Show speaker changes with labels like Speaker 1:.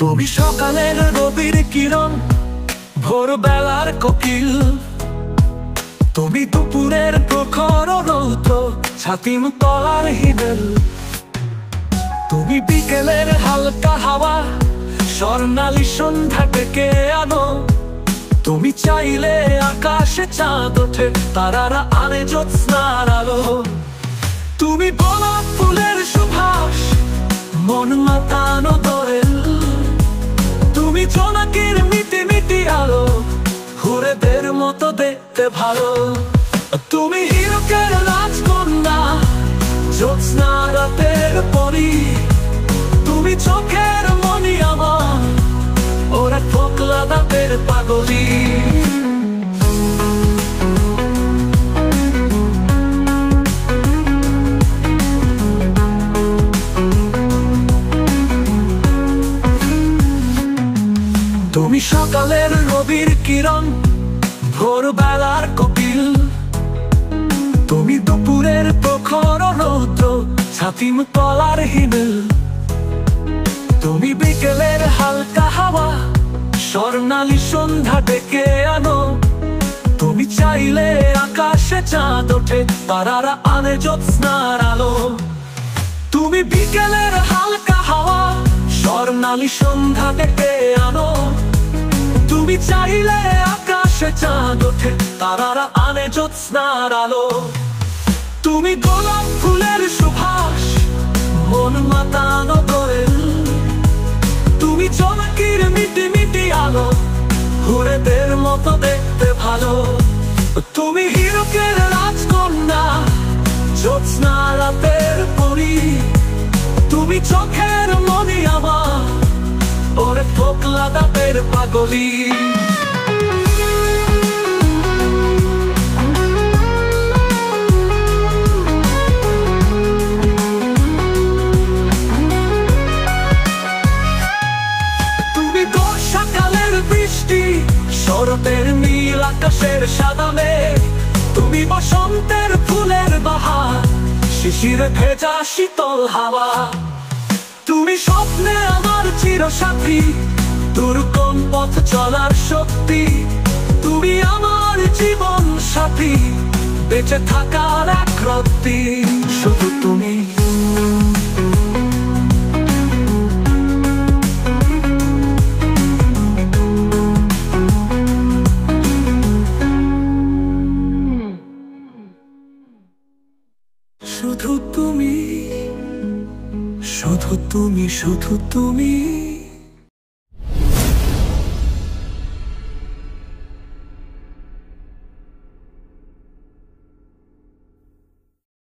Speaker 1: তুমি সকালের রবির কিরণ, ভোরবেলার কোকিল। তুমি দুপুরের প্রখর রৌদ্র, ছাতিম তলার হিমেল। তুমি বিকেলের হালকা হাওয়া, স্বর্ণালী সন্ধ্যা ডেকে আনো। তুমি চাইলে আকাশে চাঁদ ওঠে, তারারা আনে জ্যোৎস্নার আলো। তুমি গোলাপ ফুলের সুবাস, মন মাতানো দোয়েল। তুমি জোনাকির মিটি মিটি আলো, হুরেদের মতো দেখতে ভালো। তুমি হীরকের রাজকন্যা, জ্যোৎস্না রাতের পরী। তুমি চোখের মনি আমার, ওরা ফোকলা দাঁতের পাগলি। তুমি সকালের রবির কিরণ, ভোরবেলার কোকিল। তুমি দুপুরের প্রখর রৌদ্র, ছাতিম তলার হিমেল। তুমি বিকেলের হালকা হাওয়া, স্বর্ণালী সন্ধ্যা ডেকে আনো। তুমি চাইলে আকাশে চাঁদ ওঠে, তারারা আনে জ্যোৎস্নার আলো। তুমি বিকেলের হালকা হাওয়া, স্বর্ণালী সন্ধ্যা ডেকে আনো। তুমি চাইলে আকাশে চাঁদ ওঠে, তারারা আনে জ্যোৎস্নার আলো। তুমি গোলাপ ফুলের সুবাস, মন মাতানো দোয়েল। তুমি জোনাকির মিটি মিটি আলো, হুরেদের মতো দেখতে ভালো। তুমি হীরকের রাজকন্যা, জ্যোৎস্না রাতের পরী। তুমি চোখের মনি আমার, ওরে ফোকলা দাঁতের পাগলি। তুমি বর্ষাকালের বৃষ্টি, শরতের নীল আকাশের সাদা মেঘ। তুমি বসন্তের ফুলের বাহার, শিশিরে ভেজা শীতল হাওয়া। তুমি স্বপ্নে আমার চিরসাথী, দুর্গম পথ চলার শক্তি। তুমি আমার জীবন সাথী, বেঁচে থাকার এক রত্তি। শুধু তুমি, শুধু তুমি, শুধু তুমি, শুধু তুমি।